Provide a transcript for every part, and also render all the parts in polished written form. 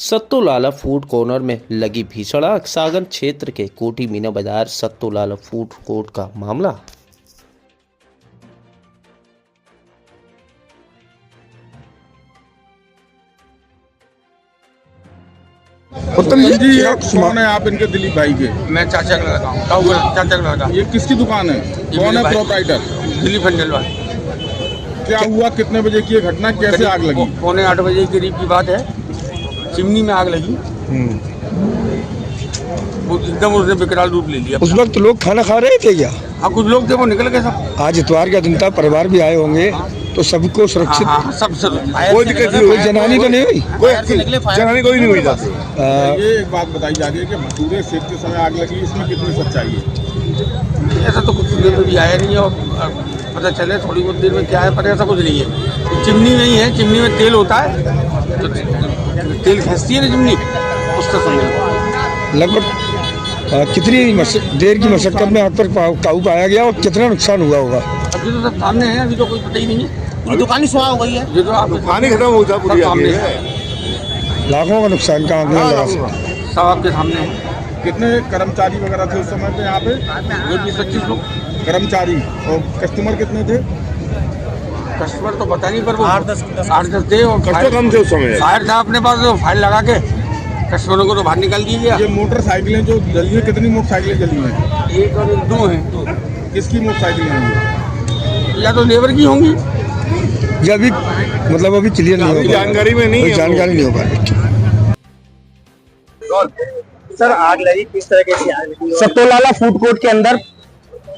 सत्तू लाला food corner में लगी भीषण आग। सागर क्षेत्र के कोठी मीना बाजार सत्तू लाला फूड कोर्ट का मामला। उत्तम जी ये कौन है आप इनके दिलीप भाई के? मैं चाचा का लगा हूँ, ताऊ का चाचा का लगा। ये किसकी दुकान है? कौन है प्रोप्राइटर? दिलीप खंडेलवाल। क्या हुआ, कितने बजे की ये घटना, कैसे आग लगी? 7:45 के करीब की बात है। चिमनी में आग लगी, वो एकदम उसने विकराल रूप ले लिया। उस वक्त लोग खाना खा रहे थे क्या? हाँ, कुछ लोग थे, वो निकल गए सब। आज इतवार का दिन था, परिवार भी आए होंगे, तो सबको सुरक्षित। हाँ, सब कोई दिक्कत नहीं हुई, जनानी तो नहीं हुई, जनानी कोई नहीं हुई जाती। ये एक बात बताई जा रही है कि भटूरे सेकते समय आग लगी, इसमें कितनी सच्चाई है? ऐसा तो कुछ देर में भी आया नहीं है, और पता चले थोड़ी बहुत देर में क्या है, पर ऐसा कुछ नहीं है। चिमनी नहीं है, चिमनी में तेल होता है, तो तेल खींचती है ना चिमनी, उसका समझ। लगभग कितनी देर की मशक्कत में आग पर काबू पाया गया और कितना नुकसान हुआ होगा? अभी तो सब सामने है, अभी तो कोई पता ही नहीं है। दुकान ही सुहा हो गई है, जो तो आप पानी खत्म हो गया पूरी सामने लाखों का नुकसान का आंकड़ा लगा सकते। सब आपके सामने है। कितने कर्मचारी वगैरह थे उस समय पे यहाँ पे? 20-25 लोग कर्मचारी। और कस्टमर कितने थे? कस्टमर तो पता नहीं, पर वो 8-10 थे। और कम थे उस समय? फायर था अपने पास, तो फायर लगा के कस्टमरों को तो बाहर निकाल दिया। ये मोटरसाइकिलें जो जली हैं, कितनी मोटरसाइकिलें जली हैं? एक और दो हैं। किसकी मोटरसाइकिलें हैं ये? या तो लेबर की होंगी। ये अभी मतलब अभी क्लियर नहीं हो, जानकारी में नहीं, जानकारी नहीं हो पा रही। सर आग लगी किस तरह से आग लगी? सत्तू लाला फूड कोर्ट के अंदर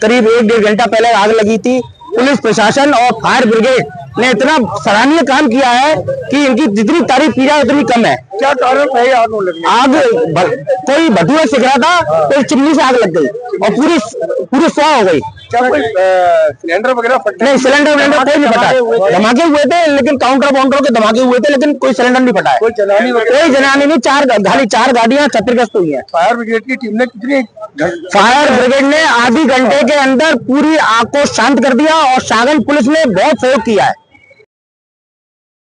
करीब 1-1.5 घंटा पहले आग लगी थी। पुलिस प्रशासन और फायर ब्रिगेड ने इतना सराहनीय काम किया है कि इनकी जितनी तारीफ की जाए उतनी कम है। क्या कारण है आग लगने? कोई भटूरा सेक रहा था, तो चिमनी से आग लग गई और पूरी स्वाह हो गई। क्या कोई सिलेंडर वगैरह फटा? नहीं, सिलेंडर कोई नहीं फटा। धमाके हुए थे, लेकिन काउंटर के धमाके हुए थे, लेकिन कोई सिलेंडर नहीं फटा है। कोई जनानी नहीं। 4 गाड़ियां क्षतिग्रस्त हुई है। फायर ब्रिगेड की टीम ने कितनी? फायर ब्रिगेड ने आधे घंटे के अंदर पूरी आग को शांत कर दिया और सागर पुलिस ने बहुत सहयोग किया है।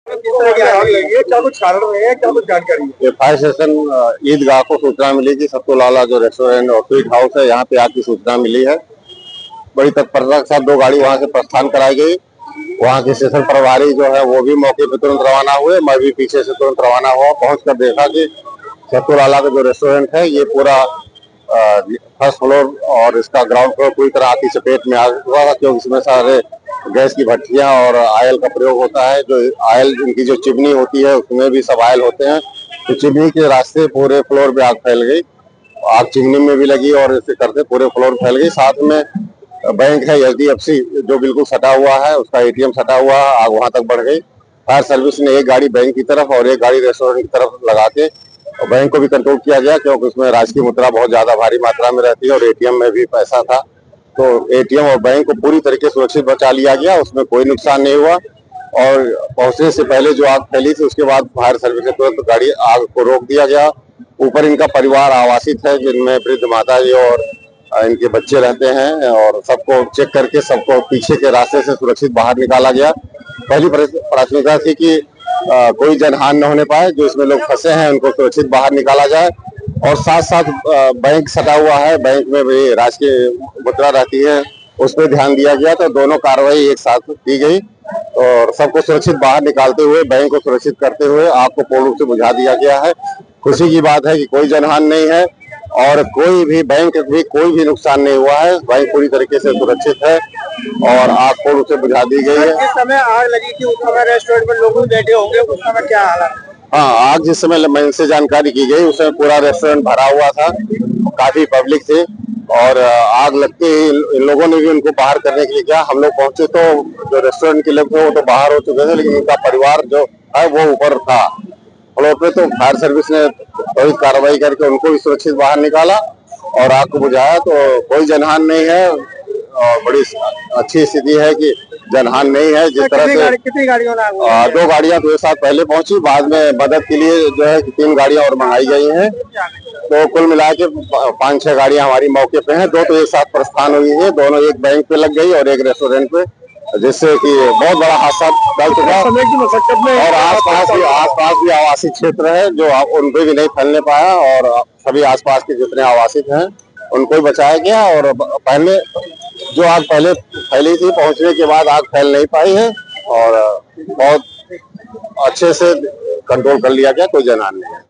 क्या कुछ कारण है, क्या कुछ जानकारी है? फायर स्टेशन ईदगाह को सूचना मिली कि सत्तू लाला जो रेस्टोरेंट और स्वीट हाउस है, यहाँ पे आग की सूचना मिली है। बड़ी तत्परता के साथ 2 गाड़ी वहाँ से प्रस्थान कराई गई। वहाँ के स्टेशन प्रभारी जो है वो भी मौके पर तुरंत रवाना हुए। मैं भी पीछे से तुरंत रवाना हुआ। पहुँच कर देखा कि सत्तू लाला का जो रेस्टोरेंट है, ये पूरा फर्स्ट फ्लोर और इसका ग्राउंड फ्लोर पूरी तरह आग की चपेट में आ हुआ था, क्योंकि इसमें सारे गैस की भट्टियां और आयल का प्रयोग होता है। जो आयल, इनकी जो चिमनी होती है उसमें भी सब आयल होते हैं, तो चिमनी के रास्ते पूरे फ्लोर पे आग फैल गई। आग चिमनी में भी लगी और इसे करते पूरे फ्लोर फैल गई। साथ में बैंक है HDFC जो बिल्कुल सटा हुआ है, उसका ATM सटा हुआ है, आग वहां तक बढ़ गई। फायर सर्विस ने एक गाड़ी बैंक की तरफ और एक गाड़ी रेस्टोरेंट की तरफ लगा के और बैंक को भी कंट्रोल किया गया, क्योंकि उसमें राशि की मुद्रा बहुत ज्यादा भारी मात्रा में रहती है और ATM में भी पैसा था, तो ATM और बैंक को पूरी तरीके से सुरक्षित बचा लिया गया। उसमें कोई नुकसान नहीं हुआ। और पहुंचने से पहले जो आग फैली थी, उसके बाद फायर सर्विस से तुरंत गाड़ी आग को रोक दिया गया। ऊपर इनका परिवार आवासित है, जिनमें वृद्ध माता जी और इनके बच्चे रहते हैं, और सबको चेक करके सबको पीछे के रास्ते से सुरक्षित बाहर निकाला गया। पहली प्राथमिकता थी कि कोई जनहानि न होने पाए, जो इसमें लोग फंसे हैं उनको सुरक्षित बाहर निकाला जाए। और साथ साथ बैंक सटा हुआ है, बैंक में भी राशि की मुद्रा रहती है, उस पर ध्यान दिया गया। तो दोनों कार्रवाई एक साथ की गई और सबको सुरक्षित बाहर निकालते हुए, बैंक को सुरक्षित करते हुए आग को पूर्ण रूप से बुझा दिया गया है। खुशी की बात है कि कोई जनहानि नहीं है और कोई भी बैंक भी कोई भी नुकसान नहीं हुआ है। बैंक पूरी तरीके से सुरक्षित है और आग पूर्ण रूप से बुझा दी गई है। जिस समय आग लगी थी उस समय रेस्टोरेंट में लोग बैठे होंगे, उस समय क्या हालत? हाँ, आग जिस समय मैं इनसे जानकारी की गई उस समय पूरा रेस्टोरेंट भरा हुआ था, काफी पब्लिक थी और आग लगते ही इन लोगों ने भी उनको बाहर करने के लिए किया। हम लोग पहुंचे तो जो रेस्टोरेंट के लोग थे वो तो बाहर हो चुके थे, लेकिन उनका परिवार जो है वो ऊपर था फ्लोर पे। तो फायर सर्विस ने त्वरित कार्रवाई करके उनको भी सुरक्षित बाहर निकाला और आग को बुझाया। तो कोई जनहानि नहीं है और बड़ी अच्छी स्थिति है कि जनहानि नहीं है। जिस तरह से कितनी गाड़ियों ने 2 गाड़ियां तो एक साथ पहले पहुंची, बाद में मदद के लिए जो है 3 गाड़ियां और मंगाई गई हैं। तो कुल मिला के 5-6 गाड़ियां हमारी मौके पे हैं। 2 तो एक साथ प्रस्थान हुई है, दोनों एक बैंक पे लग गई और एक रेस्टोरेंट पे। जिससे कि बहुत बड़ा हादसा टल चुका समय की मशक्कत में और आसपास भी आवासीय क्षेत्र है जो उन पे भी नहीं फैलने पाया और सभी आसपास के जितने आवासित हैं उनको ही बचाया गया और पहले जो आग पहले फैली थी पहुंचने के बाद आग फैल नहीं पाई है और बहुत अच्छे से कंट्रोल कर लिया गया, कोई जनहानि नहीं है।